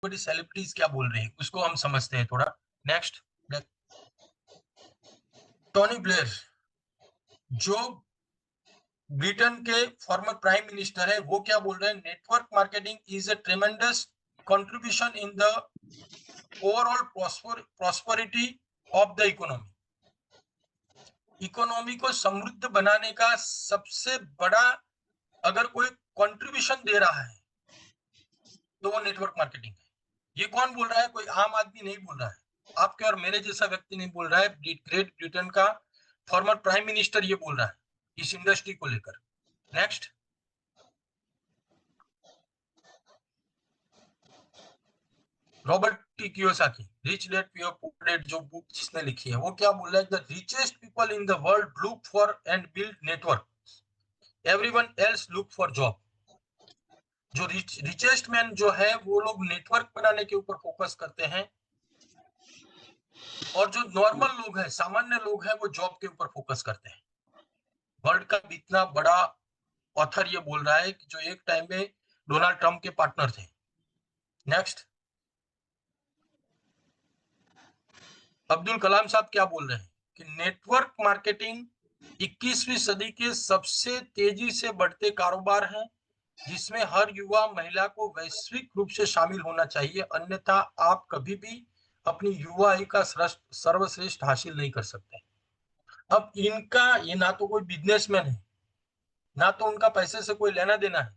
बड़ी सेलिब्रिटीज क्या बोल रही है उसको हम समझते हैं थोड़ा। नेक्स्ट, टोनी ब्लेयर जो ब्रिटेन के फॉर्मर प्राइम मिनिस्टर है, वो क्या बोल रहे हैं? Network marketing is a ट्रेमेंडस contribution in the overall prosperity of the economy. Economy को समृद्ध बनाने का सबसे बड़ा अगर कोई कंट्रीब्यूशन दे रहा है तो वो नेटवर्क मार्केटिंग है। ये कौन बोल रहा है? कोई आम आदमी नहीं बोल रहा है, आपके और मेरे जैसा व्यक्ति नहीं बोल रहा है, ग्रेट ब्रिटेन का फॉर्मर प्राइम मिनिस्टर ये बोल रहा है इस इंडस्ट्री को लेकर। Next, Robert T Kiyosaki, rich dad poor dad, जो बुक जिसने लिखी है, वो क्या बोल रहा है? The richest people in the world look for and build network, everyone else look for job. जो रिचेस्ट मैन जो है वो लोग नेटवर्क बनाने के ऊपर फोकस करते हैं, और जो नॉर्मल लोग हैं, सामान्य लोग हैं, वो जॉब के ऊपर फोकस करते हैं। वर्ल्ड का इतना बड़ा ऑथर ये बोल रहा है कि जो एक टाइम में डोनाल्ड ट्रंप के पार्टनर थे। नेक्स्ट, अब्दुल कलाम साहब क्या बोल रहे हैं कि नेटवर्क मार्केटिंग 21वीं सदी के सबसे तेजी से बढ़ते कारोबार हैं, जिसमें हर युवा महिला को वैश्विक रूप से शामिल होना चाहिए, अन्यथा आप कभी भी अपनी युवाई का सर्वश्रेष्ठ हासिल नहीं कर सकते। अब इनका ये ना तो कोई बिजनेसमैन है, ना तो उनका पैसे से कोई लेना देना है,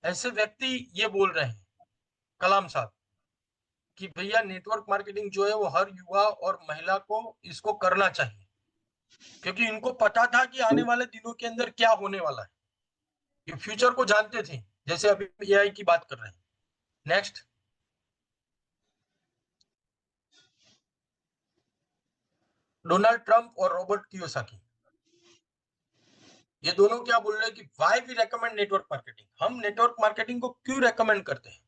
ऐसे व्यक्ति ये बोल रहे हैं कलाम साहब कि भैया नेटवर्क मार्केटिंग जो है वो हर युवा और महिला को इसको करना चाहिए, क्योंकि इनको पता था कि आने वाले दिनों के अंदर क्या होने वाला है, ये फ्यूचर को जानते थे, जैसे अभी एआई की बात कर रहे हैं। नेक्स्ट, डोनाल्ड ट्रंप और रॉबर्ट कियोसाकी, ये दोनों क्या बोल रहे हैं कि why we recommend network marketing, हम नेटवर्क मार्केटिंग को क्यों रेकमेंड करते हैं।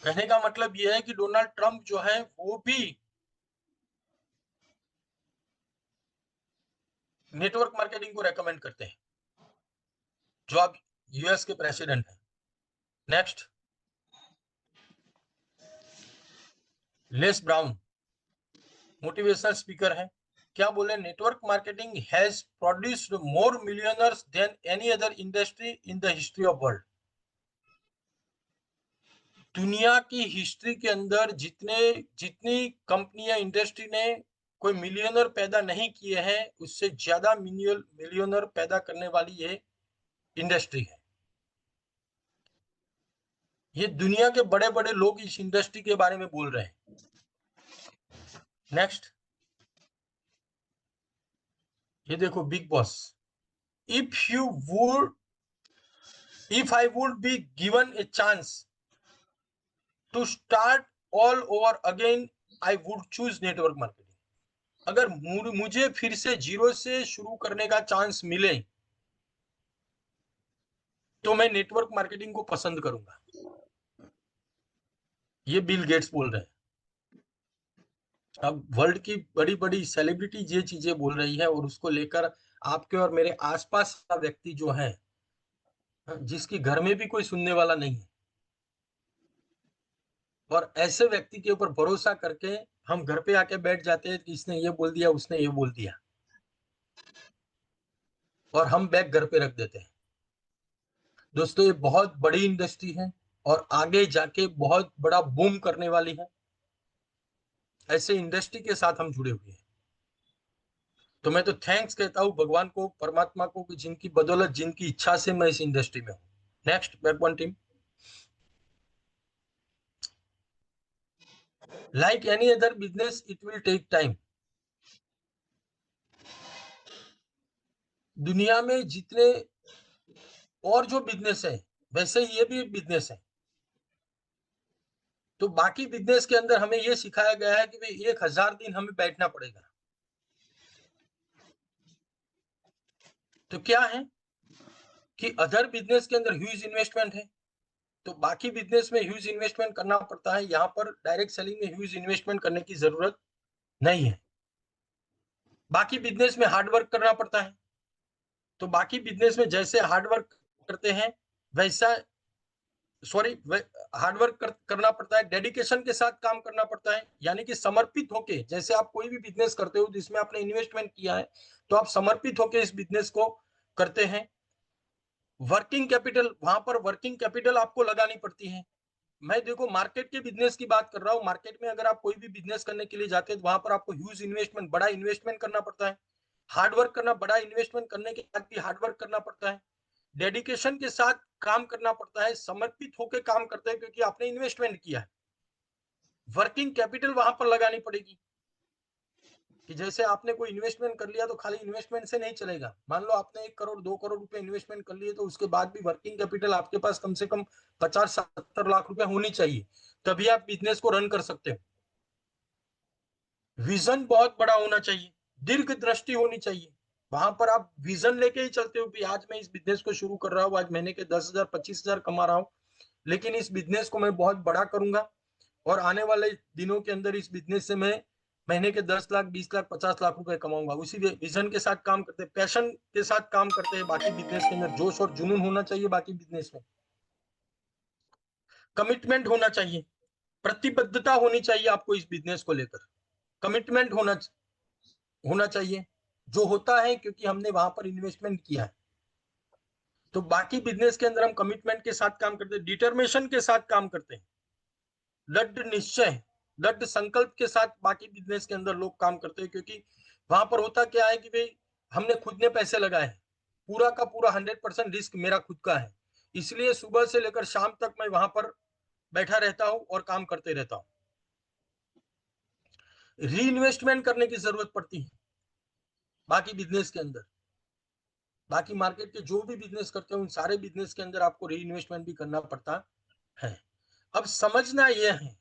कहने का मतलब यह है कि डोनाल्ड ट्रंप जो है वो भी नेटवर्क मार्केटिंग को रेकमेंड करते हैं, जो अब यूएस के प्रेसिडेंट हैं। Next, Les Brown motivational speaker है, क्या बोले? Network marketing has produced more millionaires than any other industry in the history of world. दुनिया की हिस्ट्री के अंदर जितनी कंपनियां, इंडस्ट्री ने कोई मिलियनर पैदा नहीं किए हैं, उससे ज्यादा मिलियनर पैदा करने वाली ये इंडस्ट्री है। ये दुनिया के बड़े बड़े लोग इस इंडस्ट्री के बारे में बोल रहे हैं। नेक्स्ट, ये देखो big boss, if you would if I would be given a chance to start all over again, I would choose network marketing. अगर मुझे फिर से जीरो से शुरू करने का चांस मिले तो मैं नेटवर्क मार्केटिंग को पसंद करूंगा, ये बिल गेट्स बोल रहे हैं। अब वर्ल्ड की बड़ी बड़ी सेलिब्रिटी ये चीजें बोल रही है, और उसको लेकर आपके और मेरे आसपास का व्यक्ति जो है, जिसकी घर में भी कोई सुनने वाला नहीं है, और ऐसे व्यक्ति के ऊपर भरोसा करके हम घर पे आके बैठ जाते हैं कि इसने ये बोल दिया, उसने ये बोल दिया, और हम बैग घर पे रख देते हैं। दोस्तों, ये बहुत बड़ी इंडस्ट्री है और आगे जाके बहुत बड़ा बूम करने वाली है। ऐसे इंडस्ट्री के साथ हम जुड़े हुए हैं, तो मैं तो थैंक्स कहता हूं भगवान को, परमात्मा को, कि जिनकी बदौलत, जिनकी इच्छा से मैं इस इंडस्ट्री में हूं। Next, backbone team, like any other business it will take time. दुनिया में जितने और जो बिजनेस है, वैसे ये भी एक बिजनेस है। तो बाकी बिजनेस के अंदर हमें यह सिखाया गया है कि भाई 1000 दिन हमें बैठना पड़ेगा। तो क्या है कि अदर बिजनेस के अंदर ह्यूज इन्वेस्टमेंट है, तो बाकी बिजनेस में ह्यूज इन्वेस्टमेंट करना पड़ता है, यहाँ पर डायरेक्ट सेलिंग में ह्यूज इन्वेस्टमेंट करने की जरूरत नहीं है। बाकी बिजनेस में हार्डवर्क करना पड़ता है, तो बाकी बिजनेस में जैसे हार्डवर्क करते हैं वैसा सॉरी हार्डवर्क करना पड़ता है, डेडिकेशन के साथ काम करना पड़ता है, यानी कि समर्पित होके, जैसे आप कोई भी बिजनेस करते हो जिसमें आपने इन्वेस्टमेंट किया है तो आप समर्पित होके इस बिजनेस को करते हैं। वर्किंग कैपिटल, वहां पर वर्किंग कैपिटल आपको लगानी पड़ती है। मैं देखो मार्केट के बिजनेस की बात कर रहा हूँ, मार्केट में अगर आप कोई भी बिजनेस करने के लिए जाते हैं तो वहां पर आपको ह्यूज इन्वेस्टमेंट, बड़ा इन्वेस्टमेंट करना पड़ता है, हार्डवर्क करना, बड़ा इन्वेस्टमेंट करने के बाद भी हार्डवर्क करना पड़ता है, डेडिकेशन के साथ काम करना पड़ता है, समर्पित होकर काम करते हैं क्योंकि आपने इन्वेस्टमेंट किया है। वर्किंग कैपिटल वहां पर लगानी पड़ेगी कि जैसे आपने कोई इन्वेस्टमेंट कर लिया तो खाली इन्वेस्टमेंट से नहीं चलेगा। मान लो आपने 1 करोड़ 2 करोड़ रुपए इन्वेस्टमेंट कर लिए तो उसके बाद भी वर्किंग कैपिटल आपके पास कम से कम 50-70 लाख रुपए होनी चाहिए, तभी आप बिजनेस को रन कर सकते हो। विजन बहुत बड़ा होना चाहिए, दीर्घ दृष्टि होनी चाहिए। वहां पर आप विजन लेके ही चलते हो कि आज मैं इस बिजनेस को शुरू कर रहा हूँ, आज महीने के 10,000 25,000 कमा रहा हूँ, लेकिन इस बिजनेस को मैं बहुत बड़ा करूंगा और आने वाले दिनों के अंदर इस बिजनेस से मैं महीने के 10 लाख 20 लाख 50 लाख रुपए कमाऊंगा। उसी विजन के साथ काम करते हैं, पैशन के साथ काम करते हैं। बाकी बिजनेस के अंदर जोश और जुनून होना चाहिए, बाकी बिजनेस में कमिटमेंट होना चाहिए, प्रतिबद्धता होनी चाहिए आपको इस बिजनेस को लेकर, कमिटमेंट होना चाहिए जो होता है क्योंकि हमने वहां पर इन्वेस्टमेंट किया है। तो बाकी बिजनेस के अंदर हम कमिटमेंट के साथ काम करते हैं, डिटर्मिनेशन के साथ काम करते हैं, दृढ़ निश्चय, दृढ़ संकल्प के साथ बाकी बिजनेस के अंदर लोग काम करते हैं। क्योंकि वहां पर होता क्या है कि भाई हमने खुद ने पैसे लगाए हैं, पूरा का पूरा 100% रिस्क मेरा खुद का है, इसलिए सुबह से लेकर शाम तक मैं वहां पर बैठा रहता हूं और काम करते रहता हूं। री इन्वेस्टमेंट करने की जरूरत पड़ती है बाकी बिजनेस के अंदर, बाकी मार्केट के जो भी बिजनेस करते हैं उन सारे बिजनेस के अंदर आपको री इन्वेस्टमेंट भी करना पड़ता है। अब समझना यह है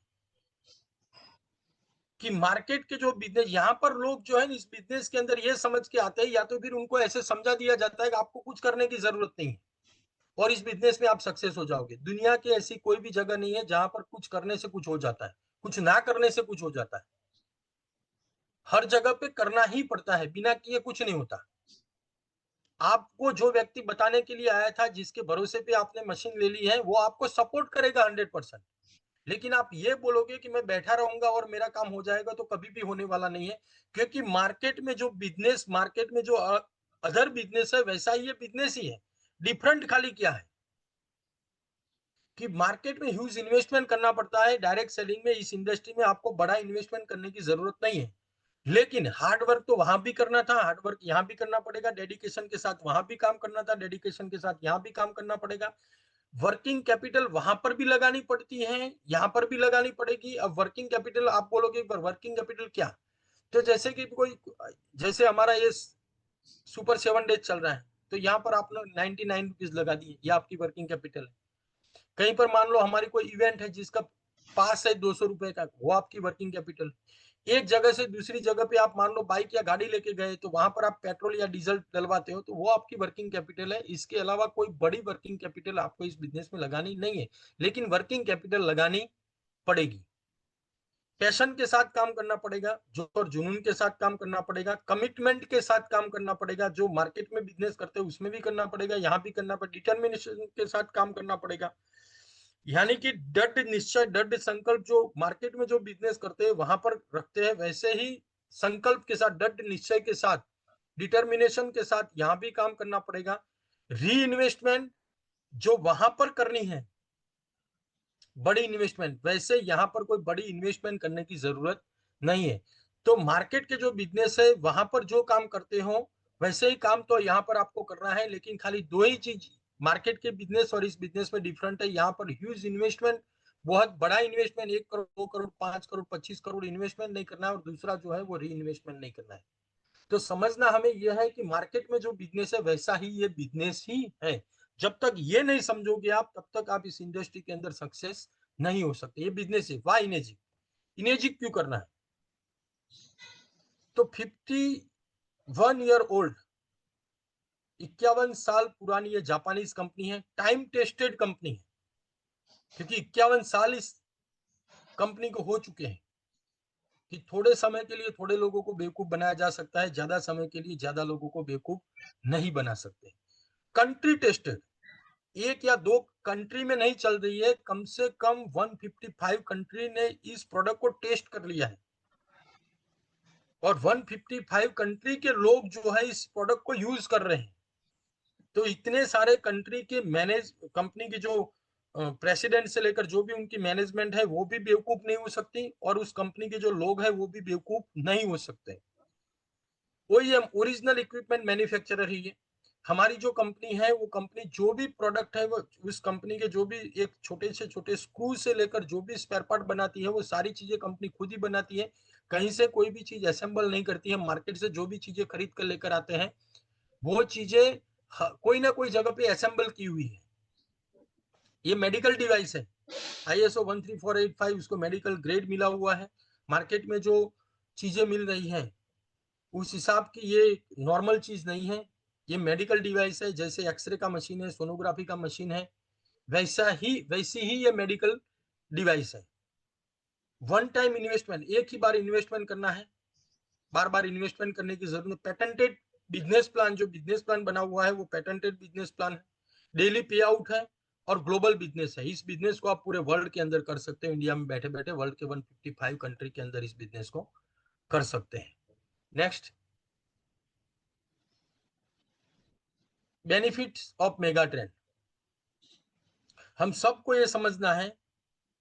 कि मार्केट के जो बिजनेस, यहाँ पर लोग जो है इस बिजनेस के अंदर ये समझ के आते हैं, या तो फिर उनको ऐसे समझा दिया जाता है कि आपको कुछ करने की जरूरत नहीं है और इस बिजनेस में आप सक्सेस हो जाओगे। दुनिया की ऐसी कोई भी जगह नहीं है जहां पर कुछ करने से कुछ हो जाता है, कुछ ना करने से कुछ हो जाता है। हर जगह पे करना ही पड़ता है, बिना किए कुछ नहीं होता। आपको जो व्यक्ति बताने के लिए आया था, जिसके भरोसे पे आपने मशीन ले ली है, वो आपको सपोर्ट करेगा 100%। लेकिन आप ये बोलोगे कि मैं बैठा रहूंगा और मेरा काम हो जाएगा, तो कभी भी होने वाला नहीं है। क्योंकि मार्केट में जो बिजनेस, मार्केट में जो अदर बिजनेस है वैसा ही ये बिजनेस ही है। डिफरेंट खाली क्या है कि मार्केट में ह्यूज इन्वेस्टमेंट करना पड़ता है। डायरेक्ट सेलिंग में, इस इंडस्ट्री में आपको बड़ा इन्वेस्टमेंट करने की जरूरत नहीं है, लेकिन हार्ड वर्क तो वहां भी करना था, हार्ड वर्क यहाँ भी करना पड़ेगा, डेडिकेशन के साथ वहां भी काम करना था, डेडिकेशन के साथ यहाँ भी काम करना पड़ेगा। वर्किंग कैपिटल वहां पर भी लगानी पड़ती है, यहाँ पर भी लगानी पड़ेगी। अब वर्किंग कैपिटल आप बोलोगे पर वर्किंग कैपिटल क्या, तो जैसे कि कोई, जैसे हमारा ये सुपर 7 डेज चल रहा है, तो यहाँ पर आपने 99 रुपीज लगा दिए, ये आपकी वर्किंग कैपिटल है। कहीं पर मान लो हमारी कोई इवेंट है जिसका पास है 200 रुपए का, वो आपकी वर्किंग कैपिटल। एक जगह से दूसरी जगह पे आप मान लो बाइक या गाड़ी लेके गए, तो वहां पर आप पेट्रोल या डीजल डलवाते हो, तो वो आपकी वर्किंग कैपिटल है। इसके अलावा कोई बड़ी वर्किंग कैपिटल आपको इस बिजनेस में लगानी नहीं है, लेकिन वर्किंग कैपिटल लगानी पड़ेगी। पैशन के साथ काम करना पड़ेगा, जो और जुनून के साथ काम करना पड़ेगा, कमिटमेंट के साथ काम करना पड़ेगा, जो मार्केट में बिजनेस करते हैं उसमें भी करना पड़ेगा, यहाँ भी करना पड़ेगा, डिटर्मिनेशन के साथ काम करना पड़ेगा। यानी कि दृढ़ निश्चय, दृढ़ संकल्प जो मार्केट में जो बिजनेस करते हैं वहां पर रखते हैं, वैसे ही संकल्प के साथ, दृढ़ निश्चय के साथ, डिटर्मिनेशन के साथ यहाँ भी काम करना पड़ेगा। री इन्वेस्टमेंट जो वहां पर करनी है, बड़ी इन्वेस्टमेंट, वैसे यहाँ पर कोई बड़ी इन्वेस्टमेंट करने की जरूरत नहीं है। तो मार्केट के जो बिजनेस है वहां पर जो काम करते हो वैसे ही काम तो यहाँ पर आपको करना है, लेकिन खाली दो ही चीज मार्केट के बिजनेस और इस बिजनेस में डिफरेंट है। यहाँ पर ह्यूज इन्वेस्टमेंट, बहुत बड़ा इन्वेस्टमेंट, 1 करोड़ 2 करोड़ 5 करोड़ 25 करोड़ इन्वेस्टमेंट नहीं करना है, और दूसरा जो है वो री इन्वेस्टमेंट नहीं करना है। तो समझना हमें यह है कि मार्केट में जो बिजनेस है वैसा ही ये बिजनेस ही है। जब तक ये नहीं समझोगे आप, तब तक आप इस इंडस्ट्री के अंदर सक्सेस नहीं हो सकते। ये बिजनेस है, वाई इनेजिक, इनेजिक क्यों करना है। तो 51 ईयर ओल्ड, 51 साल पुरानी ये जापानीज कंपनी है, टाइम टेस्टेड कंपनी है, क्योंकि 51 साल इस कंपनी को हो चुके हैं कि थोड़े समय के लिए थोड़े लोगों को बेवकूफ बनाया जा सकता है, ज्यादा समय के लिए ज्यादा लोगों को बेवकूफ नहीं बना सकते। कंट्री टेस्टेड, एक या दो कंट्री में नहीं चल रही है, कम से कम 155 कंट्री ने इस प्रोडक्ट को टेस्ट कर लिया है और 155 कंट्री के लोग जो है इस प्रोडक्ट को यूज कर रहे हैं। तो इतने सारे कंट्री के मैनेज कंपनी की जो प्रेसिडेंट से लेकर जो भी उनकी मैनेजमेंट है वो भी बेवकूफ नहीं हो सकती और उस कंपनी के जो लोग हैं वो भी बेवकूफ नहीं हो सकते। ओईएम ओरिजिनल इक्विपमेंट मैन्युफैक्चरर ही है। हमारी जो कंपनी है वो कंपनी जो भी प्रोडक्ट है वो उस कंपनी के जो भी एक छोटे से छोटे स्क्रू से लेकर जो भी स्पेयर पार्ट बनाती है वो सारी चीजें कंपनी खुद ही बनाती है। कहीं से कोई भी चीज असेंबल नहीं करती है। मार्केट से जो भी चीजें खरीद कर लेकर आते हैं वो चीजें कोई ना कोई जगह पे असेंबल की हुई है। ये मेडिकल डिवाइस है। ISO 13485 उसको मेडिकल ग्रेड मिला हुआ है। मार्केट में जो चीजें मिल रही हैं उस हिसाब की ये नॉर्मल चीज नहीं है। ये मेडिकल डिवाइस है। जैसे एक्सरे का मशीन है, सोनोग्राफी का मशीन है, वैसी ही ये मेडिकल डिवाइस है। वन टाइम इन्वेस्टमेंट, एक ही बार इन्वेस्टमेंट करना है, बार बार इन्वेस्टमेंट करने की जरूरत नहीं। पेटेंटेड बिजनेस प्लान, जो बिजनेस प्लान बना हुआ है वो पेटेंटेड बिजनेस प्लान है। डेली पे आउट है और ग्लोबल बिजनेस है। इस बिजनेस को आप पूरे वर्ल्ड के अंदर कर सकते हो। इंडिया में बैठे बैठे वर्ल्ड के 155 कंट्री के अंदर इस बिजनेस को कर सकते हैं। Next, benefits of mega trend. हम सबको ये समझना है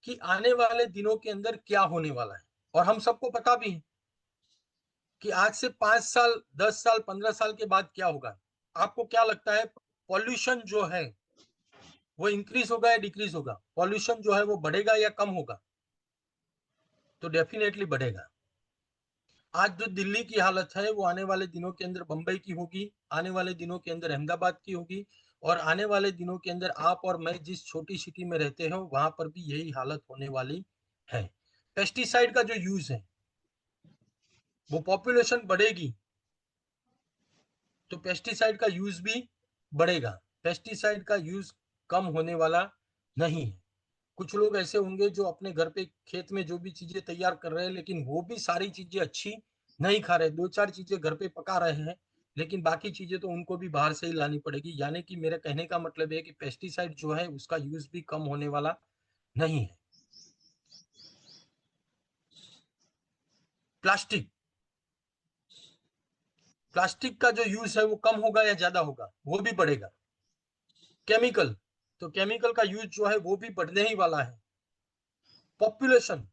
कि आने वाले दिनों के अंदर क्या होने वाला है और हम सबको पता भी है कि आज से 5 साल 10 साल 15 साल के बाद क्या होगा। आपको क्या लगता है पॉल्यूशन जो है वो इंक्रीज होगा या डिक्रीज होगा? पॉल्यूशन जो है वो बढ़ेगा या कम होगा? तो डेफिनेटली बढ़ेगा। आज जो दिल्ली की हालत है वो आने वाले दिनों के अंदर बंबई की होगी, आने वाले दिनों के अंदर अहमदाबाद की होगी और आने वाले दिनों के अंदर आप और मैं जिस छोटी सिटी में रहते हो वहां पर भी यही हालत होने वाली है। पेस्टिसाइड का जो यूज है वो पॉपुलेशन बढ़ेगी तो पेस्टिसाइड का यूज भी बढ़ेगा। पेस्टिसाइड का यूज कम होने वाला नहीं है। कुछ लोग ऐसे होंगे जो अपने घर पे खेत में जो भी चीजें तैयार कर रहे हैं लेकिन वो भी सारी चीजें अच्छी नहीं खा रहे, दो चार चीजें घर पे पका रहे हैं लेकिन बाकी चीजें तो उनको भी बाहर से ही लानी पड़ेगी। यानी कि मेरे कहने का मतलब है कि पेस्टिसाइड जो है उसका यूज भी कम होने वाला नहीं है। प्लास्टिक, प्लास्टिक का जो यूज है वो कम होगा या ज्यादा होगा? वो भी बढ़ेगा। केमिकल, तो केमिकल का यूज जो है वो भी बढ़ने ही वाला है। पॉपुलेशन,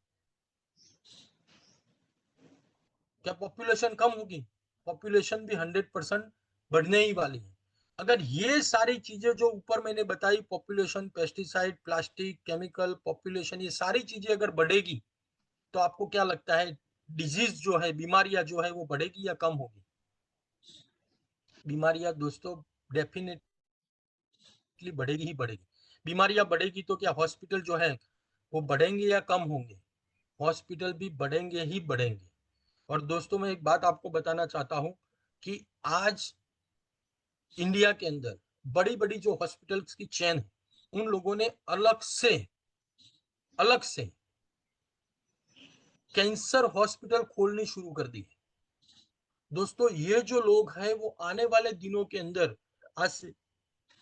क्या पॉपुलेशन कम होगी? पॉपुलेशन भी 100% बढ़ने ही वाली है। अगर ये सारी चीजें जो ऊपर मैंने बताई, population, pesticide, plastic, chemical, population, ये सारी चीजें अगर बढ़ेगी तो आपको क्या लगता है डिजीज जो है, बीमारियां जो है वो बढ़ेगी या कम होगी? बीमारियां दोस्तों डेफिनेटली बढ़ेगी ही बढ़ेगी। बीमारियां बढ़ेगी तो क्या हॉस्पिटल जो है वो बढ़ेंगे या कम होंगे? हॉस्पिटल भी बढ़ेंगे ही बढ़ेंगे। और दोस्तों मैं एक बात आपको बताना चाहता हूं कि आज इंडिया के अंदर बड़ी बड़ी जो हॉस्पिटल्स की चेन है उन लोगों ने अलग से कैंसर हॉस्पिटल खोलनी शुरू कर दी है। दोस्तों ये जो लोग हैं वो आने वाले दिनों के अंदर, आज से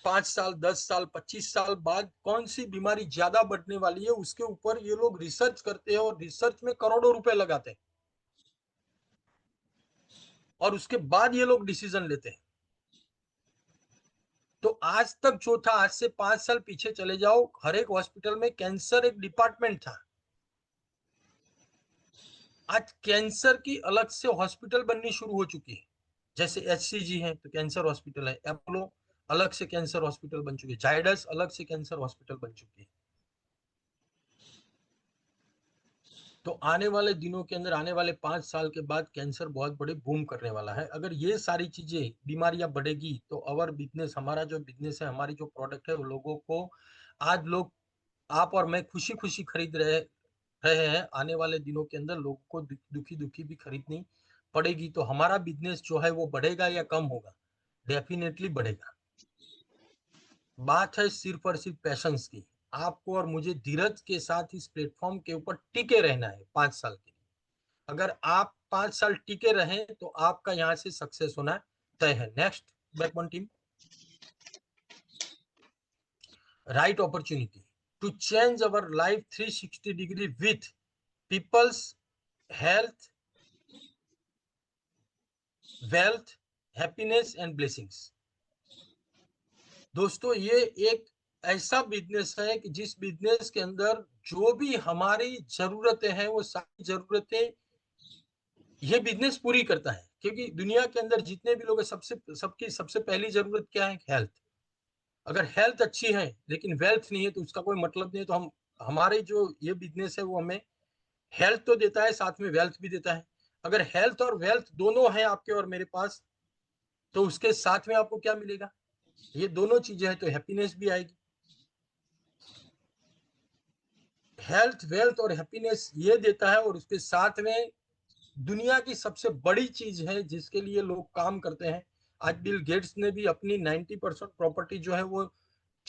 5 साल 10 साल 25 साल बाद कौन सी बीमारी ज्यादा बढ़ने वाली है उसके ऊपर ये लोग रिसर्च करते हैं और रिसर्च में करोड़ों रुपए लगाते हैं और उसके बाद ये लोग डिसीजन लेते हैं। तो आज तक जो था, आज से 5 साल पीछे चले जाओ, हर एक हॉस्पिटल में कैंसर एक डिपार्टमेंट था। आज कैंसर की अलग से हॉस्पिटल बननी शुरू हो चुकी है। जैसे HCG है तो कैंसर हॉस्पिटल है, अपोलो अलग से कैंसर हॉस्पिटल बन चुकी है, जायडस अलग से कैंसर हॉस्पिटल बन चुकी है। तो आने वाले दिनों के अंदर, आने वाले 5 साल के बाद कैंसर बहुत बड़े बूम करने वाला है। अगर ये सारी चीजें बीमारियां बढ़ेगी तो अवर बिजनेस, हमारा जो बिजनेस है, हमारी जो प्रोडक्ट है वो लोगों को, आज लोग आप और मैं खुशी खुशी खरीद रहे हैं, आने वाले दिनों के अंदर लोगों को दुखी दुखी भी खरीदनी पड़ेगी। तो हमारा बिजनेस जो है वो बढ़ेगा या कम होगा? डेफिनेटली बढ़ेगा। बात है सिर्फ और सिर्फ पैशंस की। आपको और मुझे धीरज के साथ इस प्लेटफॉर्म के ऊपर टिके रहना है 5 साल के लिए। अगर आप 5 साल टिके रहें तो आपका यहाँ से सक्सेस होना तय है। Next, backbone team. right opportunity to change our life 360 degree with people's health, wealth, happiness and blessings। दोस्तों ये एक ऐसा बिजनेस है कि जिस बिजनेस के अंदर जो भी हमारी जरूरतें हैं वो सारी जरूरतें ये बिजनेस पूरी करता है, क्योंकि दुनिया के अंदर जितने भी लोग हैं सबकी सबसे पहली जरूरत क्या है? हेल्थ। अगर हेल्थ अच्छी है लेकिन वेल्थ नहीं है तो उसका कोई मतलब नहीं है। तो हम हमारे जो ये बिजनेस है वो हमें हेल्थ तो देता है, साथ में वेल्थ भी देता है। अगर हेल्थ और वेल्थ दोनों है आपके और मेरे पास तो उसके साथ में आपको क्या मिलेगा? ये दोनों चीजें हैं तो हैप्पीनेस भी आएगी। हेल्थ, वेल्थ और हैप्पीनेस ये देता है और उसके साथ में दुनिया की सबसे बड़ी चीज है जिसके लिए लोग काम करते हैं। आज बिल गेट्स ने भी अपनी 90% प्रॉपर्टी जो है वो